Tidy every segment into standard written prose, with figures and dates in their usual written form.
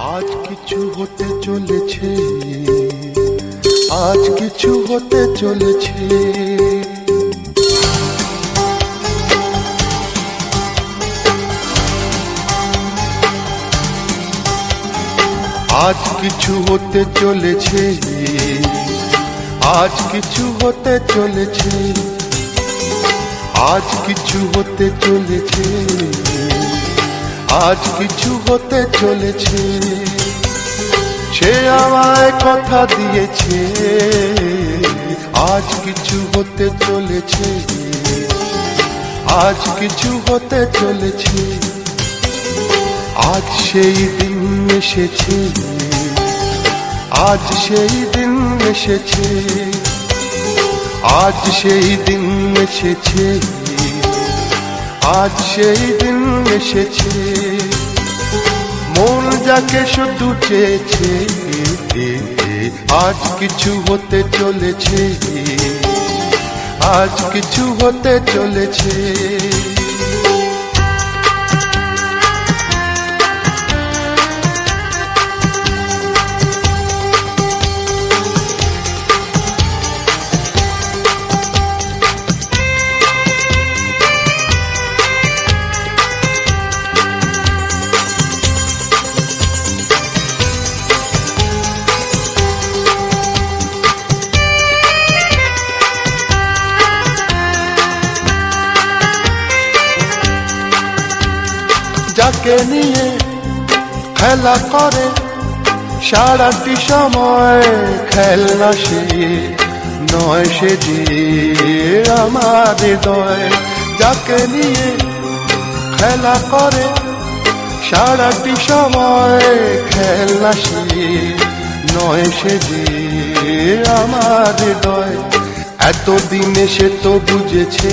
আজ কিছু হতে চলেছে, আজ কিছু হতে চলেছে। আজ কিছু হতে চলেছে, আজ কিছু হতে চলেছে, আজ কিছু হতে চলেছে, আজ কিছু হতে চলেছে। সে আমায় কথা দিয়েছে, আজ কিছু হতে চলেছে, আজ কিছু হতে চলেছে। আজ সেই দিন এসেছে, আজ সেই দিন এসেছে, আজ সেই দিন এসেছে, আজ সেই দিন এসেছে। মন যাকে শুধু চেয়েছে, আজ কিছু হতে চলেছে, আজ কিছু হতে চলেছে। যাকে নিয়ে খেলা করে সারাটি সময়, খেলনা সে নয়, সে যে আমার হৃদয়। যাকে নিয়ে খেলা করে সারাটি সময়, খেলনা সে নয়, সে যে আমার হৃদয়। এতদিনে সে তো বুঝেছে,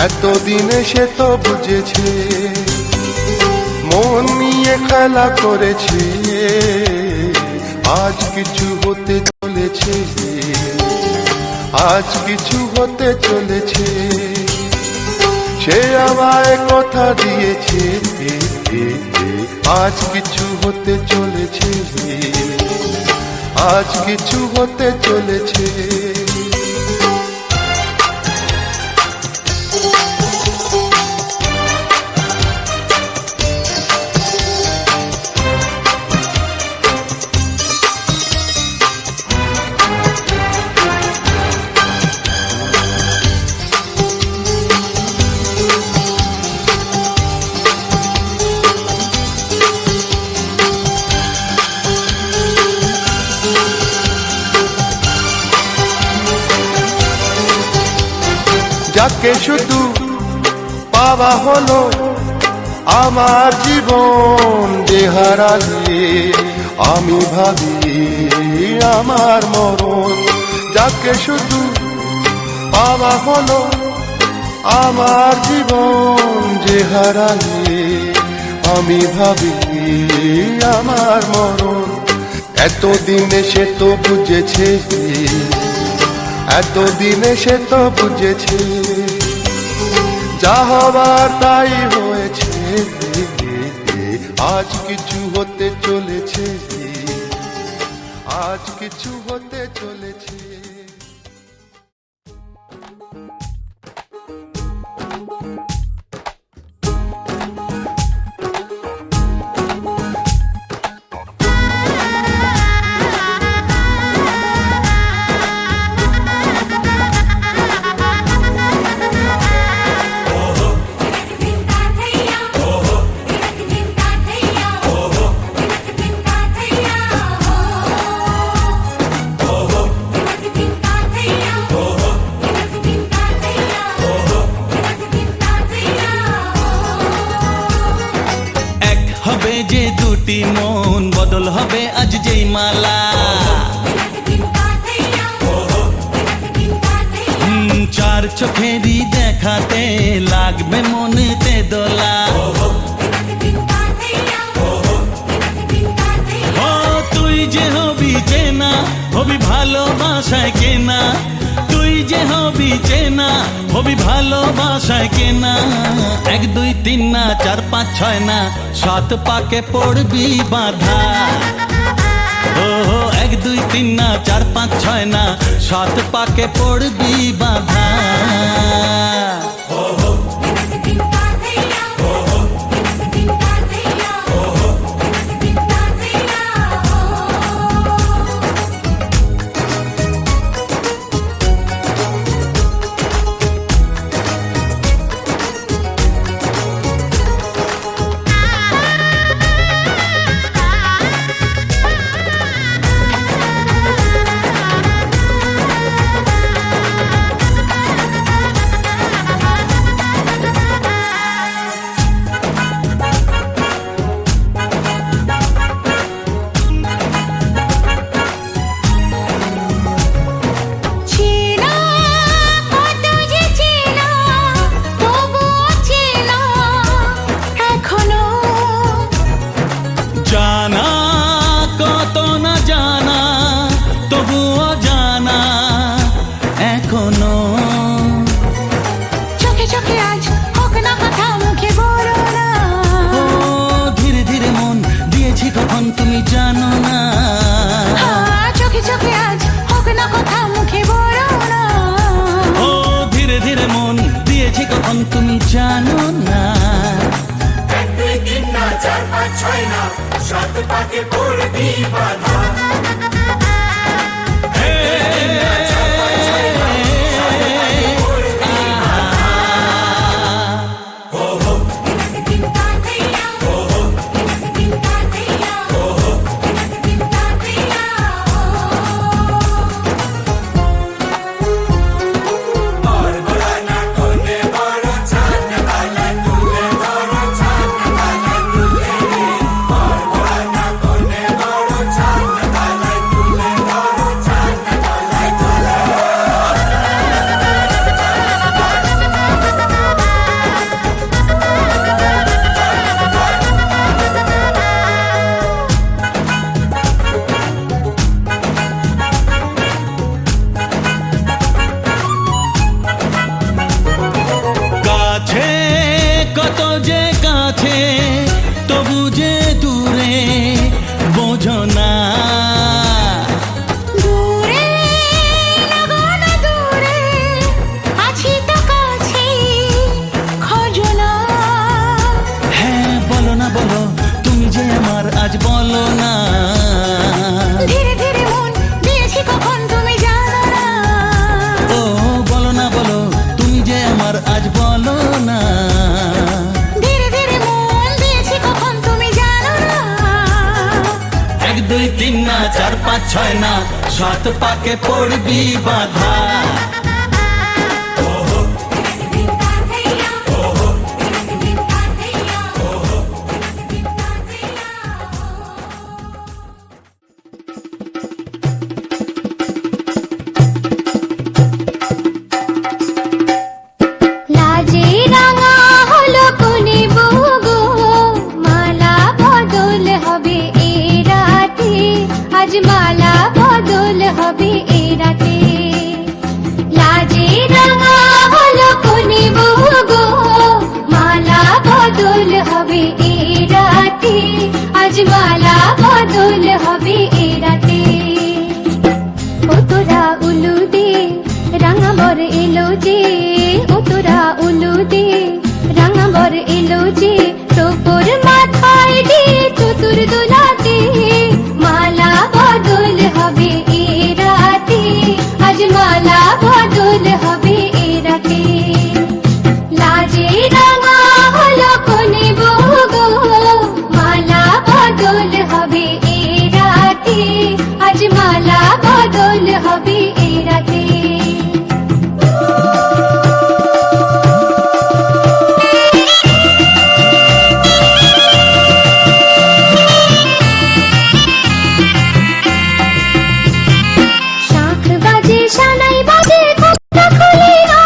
এতদিনে সে তো বুঝেছে, মন নিয়ে খেলা করেছে। আজ কিছু হতে চলেছে, আজ কিছু হতে চলেছে। সে আমায় কথা দিয়েছে, আজ কিছু হতে চলেছে, আজ কিছু হতে চলেছে। যাকে শুধু পাওয়া হলো আমার জীবন, যে হারালে আমি ভাবি আমার মরণ। যাকে শুধু পাওয়া হলো আমার জীবন, যে হারালে আমি ভাবি আমার মরণ। এতদিনে সে তো বুঝেছে, এতদিনে সে তো বুঝেছে, যা হবার তাই হয়েছে। আজ কিছু হতে চলেছে, আজ কিছু হতে চলেছে। যে দুটি মন বদল হবে আজ যেই মালা, চার চোখেরই দেখাতে লাগবে মনেতে দোলা। ও তুই যে হবি চেনা, হবি ভালোবাসায় কেনা, তুই যে হবি চেনা, হবি ভালোবাসায় কেনা, 1 2 3 না 4 5 6 না, 7 পাকে পড়বি বাধা। ও 1 2 3 না 4 5 6 না, 7 পাকে পড়বি বাধা। জানা কত না জানা, তবুও জানা এখনো। চোখে চোখে আজ হোক না কথা, মুখে বলো না। ও ধীরে ধীরে মন দিয়েছি কখন তুমি জানো না। চোখে চোখে আজ হোক না কথা, মুখে বলো না। ও ধীরে ধীরে মন দিয়েছি কখন তুমি জানো না। 1 2 3 না 4 5 6 না, 7 পাকে পড়বি বাধা। কত যে কাছে তবু যে দূরে, বোঝো না। দূরে লাগো না দূরে, আছি তো কাছে, খোঁজো না। হ্যাঁ বলো না বলো, তুমি যে আমার আজ বলো না। ধীরে ধীরে মন দিয়েছি কখন তুমি জানো না। ও বলো না বলো, তুমি যে আমার আজ বলো না। ধীরে ধীরে মন দিয়েছি কখন তুমি জানো না। 1 2 3 না 4 5 6 না, 7 পাকে পড়বি বাধা। লাজে রাঙা হলো কোনে বগো, মালা বদল হবে এ রাতে, আজ মালা বদল হবে এ রাতে। লাজে রাঙা হলো কোনে বগো, মালা বদল হবে এ রাতে, আজ মালা বদল হবে এ রাতে। ও তোরা উলু দে রাঙা বর এলো যে, ও তোরা উলু দে রাঙা বর এলো যে, তোর মাথায় দিয়ে চতুর দোলাতে, মালা বদল হবে এ রাতে, আজ মালা বদল হবে এ রাতে। লাজে রাঙা হলো কোনে বগো, মালা বদল হবে এ রাতে, আজ মালা বদল হবে এ রাতে। শাঁখ বাজে সানাই বাজে, ঘোমটা খুলে না,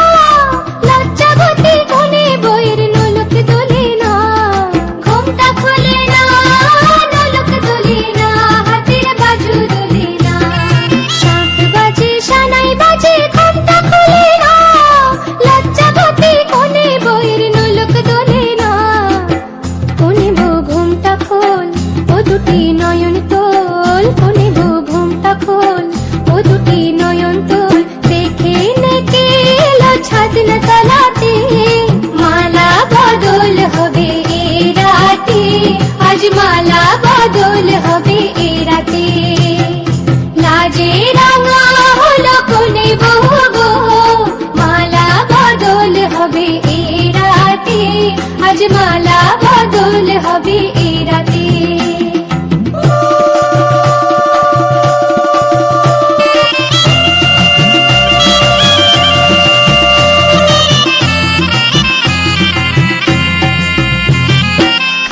লজ্জাবতী কোনে বইয়ের নোলক দোলে না। ঘোমটা খুলে না, নোলক দোলে না, হাতের বাজু দোলে না। শাঁখ বাজে মালা বদল হবে এই রাতে।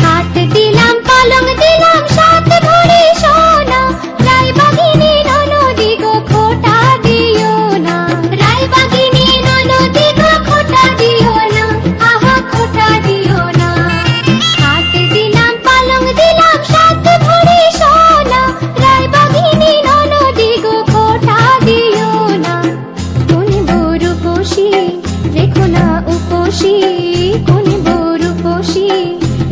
খাট দিলাম পালং দিলাম সাত ভরি সোনা, রায়বাগিনী ননদি গো খোটা দিও না, রায়বাগিনী ননদি গো খোটা দিও না, আহা খোটা দিও না। খাট দিলাম পালং দিলাম সাত ভরি সোনা, রায়বাগিনী ননদি গো খোটা দিও না। কোন বড় কোশি রেখো না উপসী, কোন বড় কোশি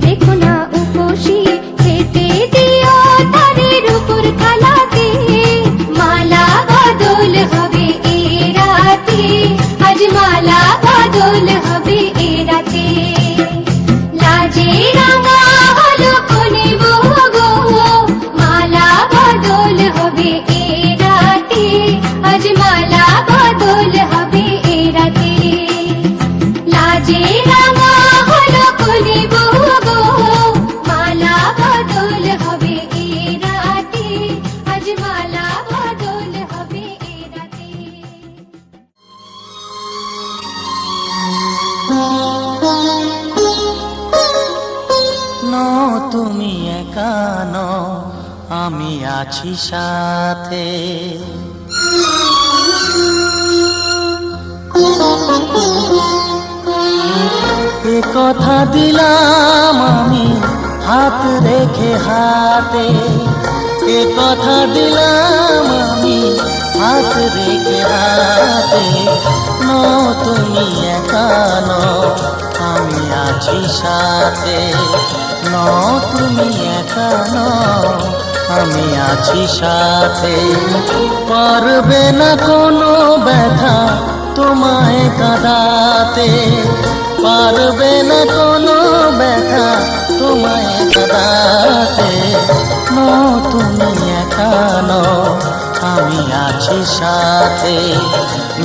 রেখো না উপসী, খেতে দিও তারের উপর থালাতে, মালা বদল হবে এ রাতে, আজ মালা বদল হবে এ রাতে। লাজে রাঙা হলো কোনে বউ গো, মালা বদল হবে এ রাতে, আজ মালা বদল হবে এ রাতে। লাজে রাঙা হলো কোনে বউ গো, মালা বদল হবে এ রাতে, আজ মালা বদল হবে এ রাতে। নো তুমি একা নও, আমি আছি সাথে। এ কথা দিলাম আমি হাত রেখে হাতে, এ কথা দিলাম আমি হাত রেখে হাতে। নো তুমি একা নও, আমি আছি সাথে। নো তুমি একা নও, আমি আছি সাথে। পারবে না কোনো ব্যথা তোমায় কাঁদাতে, পারবে না কোনো ব্যথা তোমায় কাঁদাতে। নো তুমি একা নও, আমি আছি সাথে।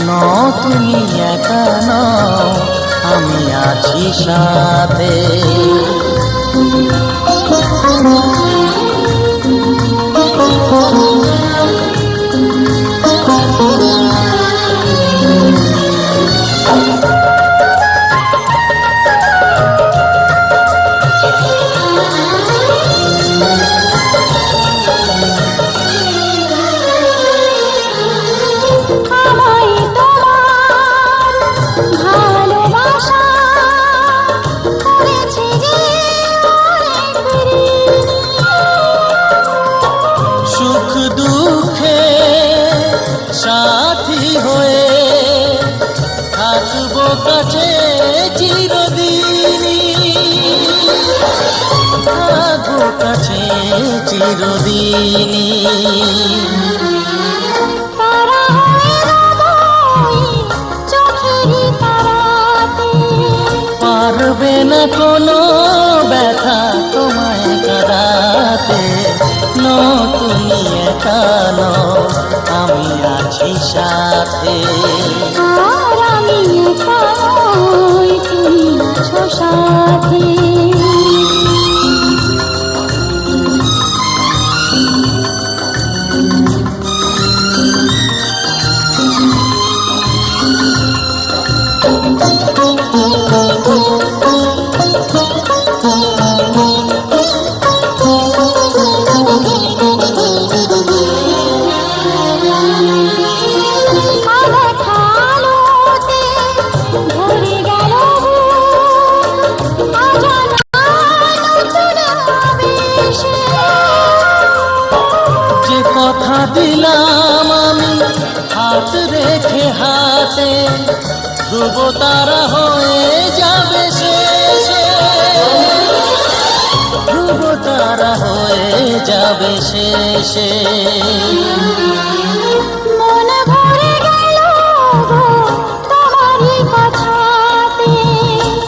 নো তুমি একা নও, আমি আছি সাথে। আমায় তোমার ভালোবাসা করেছে যে অনেক সুখ দুঃখে সাথী হয়ে থাকবো কাছে চিরদিনই, থাকবো কাছে চিরদিনই। তারা হয়ে রবই চোখেরই তারাতে, পারবে না কোনো ব্যথা তোমায় কাঁদাতে। নো তুমি একা নও, আমি আছি সাথে। আর আমি একা নই, তুমি আছো সাথে। কথা দিলাম আমি হাত রেখে হাতে, ধ্রুব তারা হয়ে যাবে শেষে, ধ্রুব তারা হয়ে যাবে শেষে। মন ভরে গেল গো তোমারই কথাতে,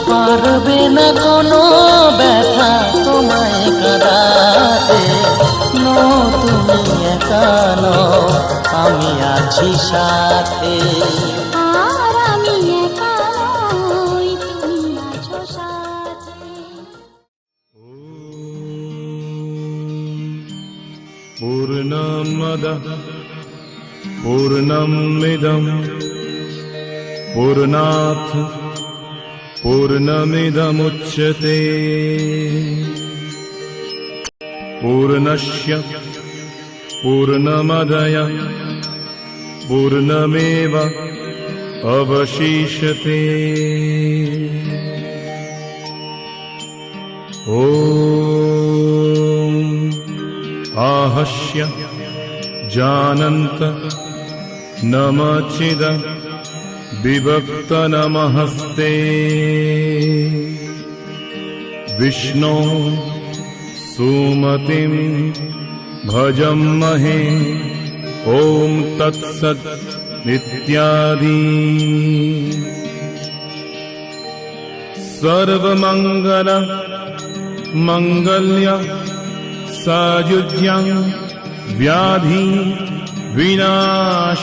পারবে না কোনো ব্যথা তোমায় কাঁদাতে। নো তুমি একা নও, আমি আছি সাথে। আর আমি একা নই, তুমি আছো সাথে। पूर्णमदः पूर्णमिदं पूर्णात् पूर्णमिदमुच्यते पूर्णस्य पूर्णमदय पूर्णमेव अवशिष्यते ॐ आहस्य जानन्त नमचिद विभक्त नमस्ते विष्णो सुमतिं भजमहे ॐ तत्सत् इत्यादि सर्वमंगल मंगल्य सायुज्यं व्याधि विनाशानं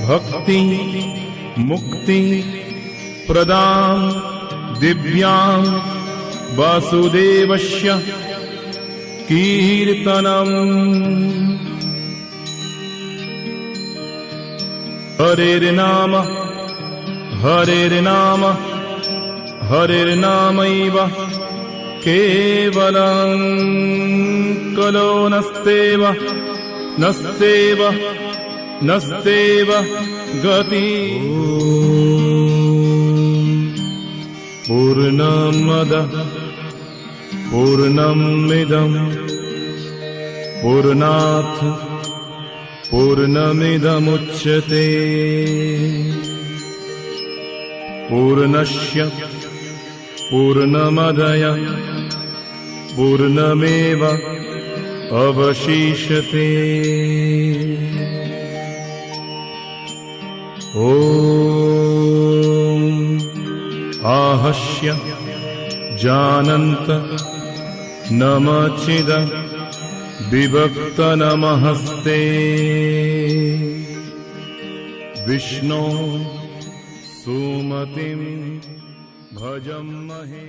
भक्ति मुक्ति प्रदां दिव्यां वासुदेवस्य कीर्तनम् हरेर्नाम हरेर्नाम हरेर्नामैव केवलं कलो नस्तेव नस्तेव नस्तेव गति पूर्णमदः पूर्णमिदं पूर्णात् पूर्णमिदमुच्यते पूर्णस्य पूर्णमदय पूर्णमेव अवशिष्यते ॐ आहस्य जानन्त नमचिद विभक्त नमस्ते विष्णो सुमतिं भजमहे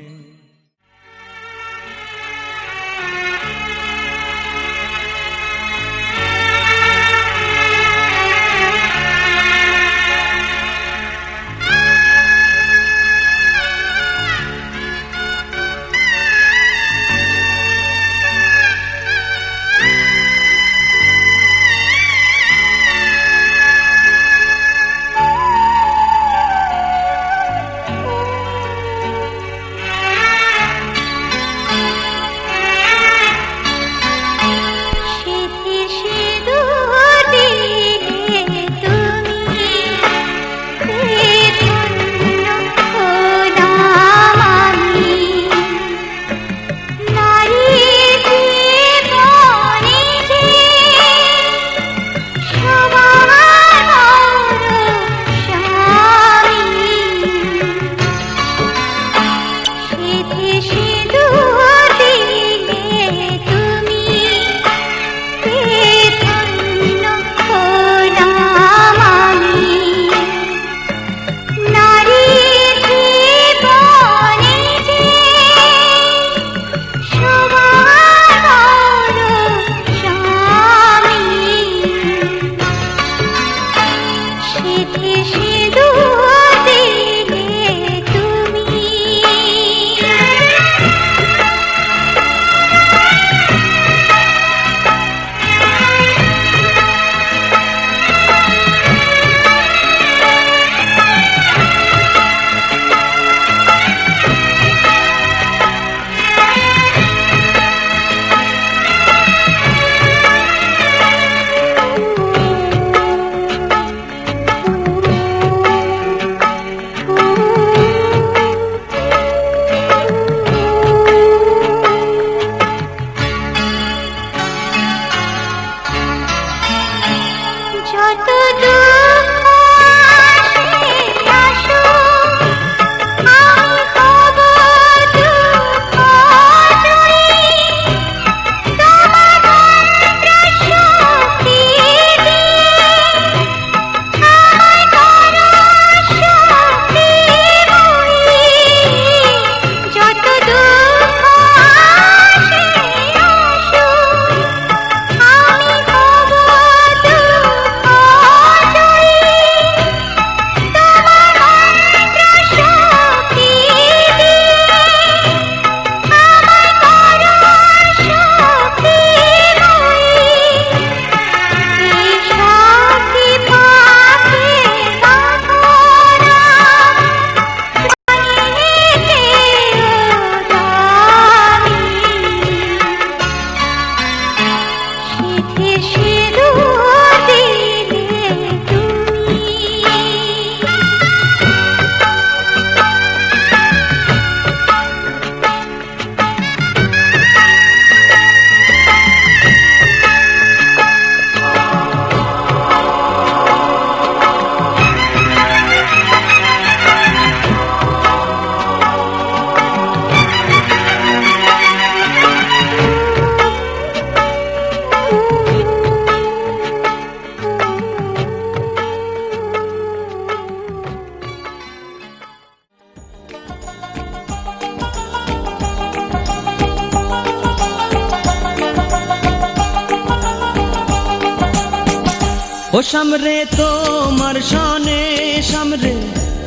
ও সামরে তোমার সনে, সামরে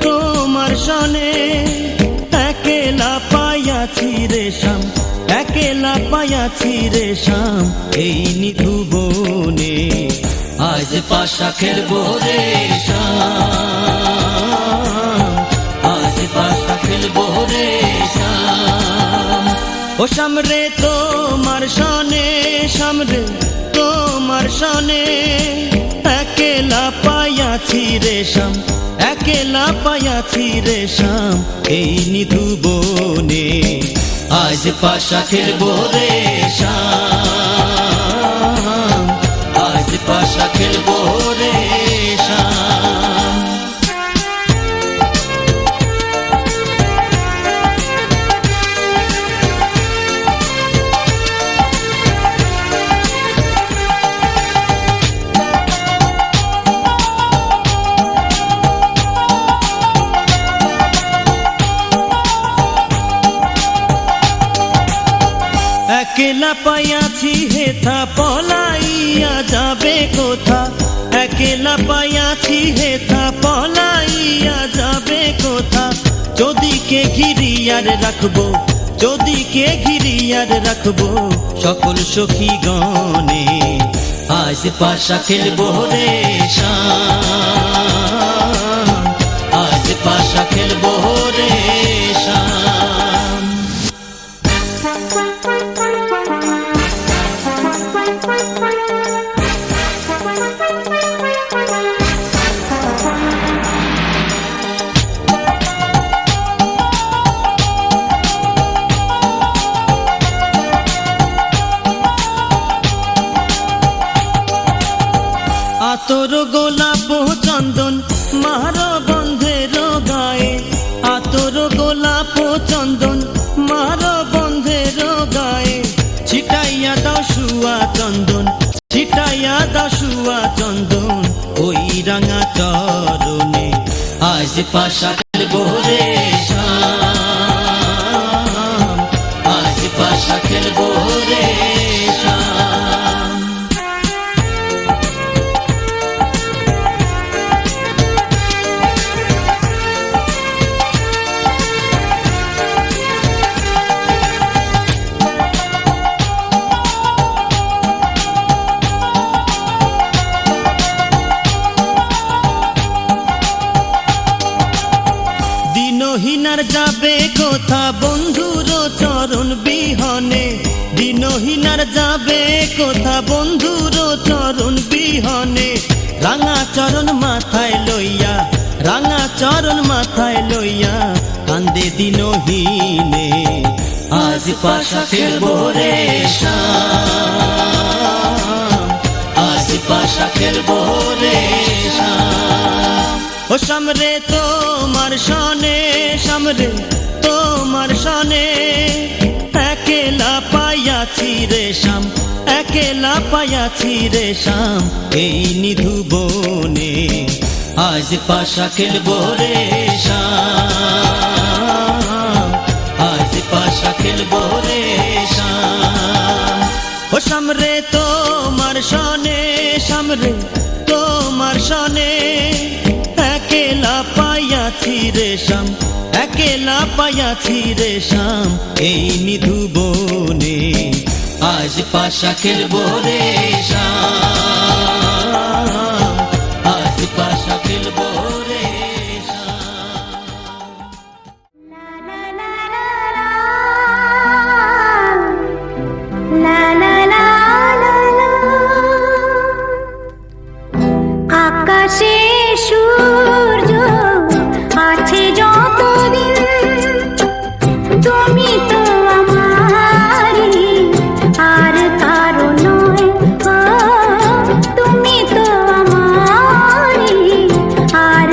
তোমার সনে, একেলা পাইয়াছি রে শাম, একেলা পাইয়াছি রে শাম, এই নিধু বনে আজ পাশা খেলবো রে শাম, আজ পাশা খেলবো রে শাম। ও সামরে তোমার সনে, সামরে তোমার সনে, একেলা পাইয়াছি রে শাম, একেলা পাইয়াছি রে শাম, এই নিধু বনে আজ পাশা খেলবো রে শাম, আজ পাশা খেলবো রে শাম। একেলা পাইয়াছি হেথা পলাইয়া যাবে কোথা, একেলা পাইয়াছি হেথা পলাইয়া যাবে কোথা, যদি কে ঘিরিয়ার রাখবো, যদি কে ঘিরিয়ার রাখবো সকল সখী গণে আজ পাশা খেলবো রে শাম, আজ পাশা খেলবো রে শাম। আতর গোলাপ চন্দন মার বন্ধের গায়ে, আতর গোলাপ চন্দন মার বন্ধের গায়ে, ছিটাইয়া দাও শুয়া চন্দন, ছিটাইয়া দাও শুয়া চন্দন, ওই রাঙা চরণে আজ পাশা খেলবো রে শাম, আজ পাশা খেলবো রে শাম। দিনহীনার যাবে কোথা বন্ধুর চরণ বিহনে, দিনহীনার যাবে কোথা বন্ধুর চরণ বিহনে, রাঙা চরণ মাথায় লইয়া, রাঙা চরণ মাথায় লইয়া কান্দে দিনহীনে আজ পাশা খেলবো রে শাম, আজ পাশা খেলবো রে শাম। ও সামরে তোমার সনে, সামরে তোমার সনে, একেলা পাইয়াছি রে শাম, একেলা পাইয়াছি রে শাম, এই নিধু বনে আজ পাশা খেলবো রে শাম, আজ পাশা খেলবো রে শাম। ও সামরে তোমার সনে, সামরে তোমার সনে, একেলা পাইয়াছি রে শাম, একেলা পাইয়াছি রে শাম, এই নিধু বনে আজ পাশা খেলবো রে শাম, আজ পাশা খেলবো রে শাম। লা লা লা লা লা, আকাশে সূর্য আছে যতদিন, তুমি তো আমারই আর কারো নয়, তুমি তো আমারই আর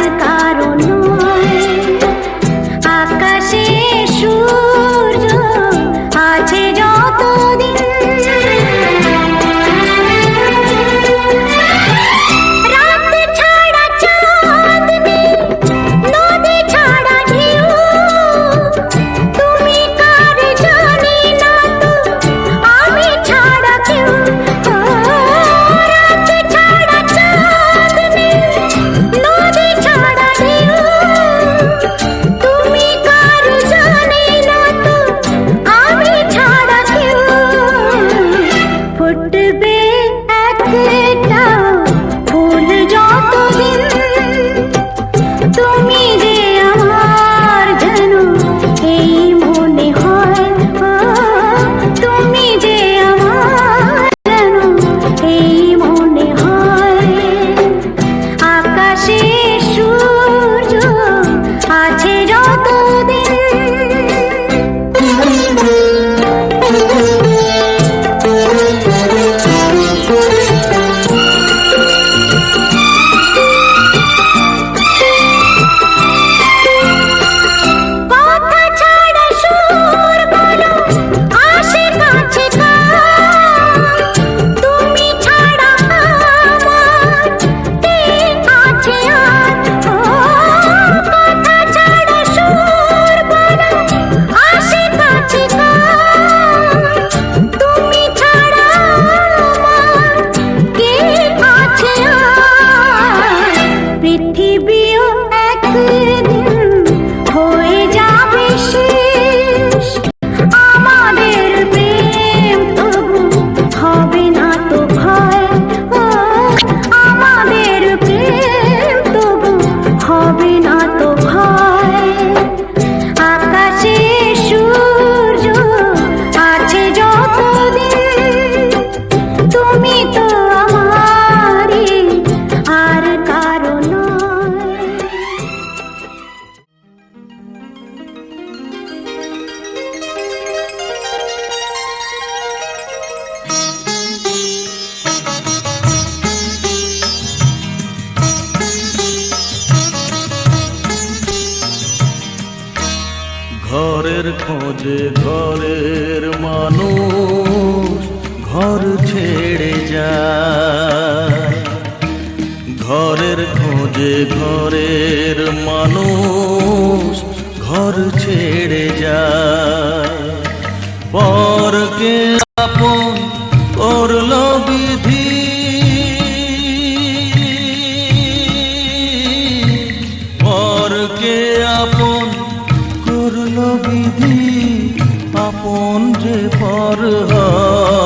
খোঁজে ঘরের মানুষ ঘর ছেড়ে যায়, ঘরের খোঁজে ঘরের মানুষ ঘর ছেড়ে যায়। পরকে আপন করলো বিধি, পরকে আপন করলো বিধি, আপন যে পর হয়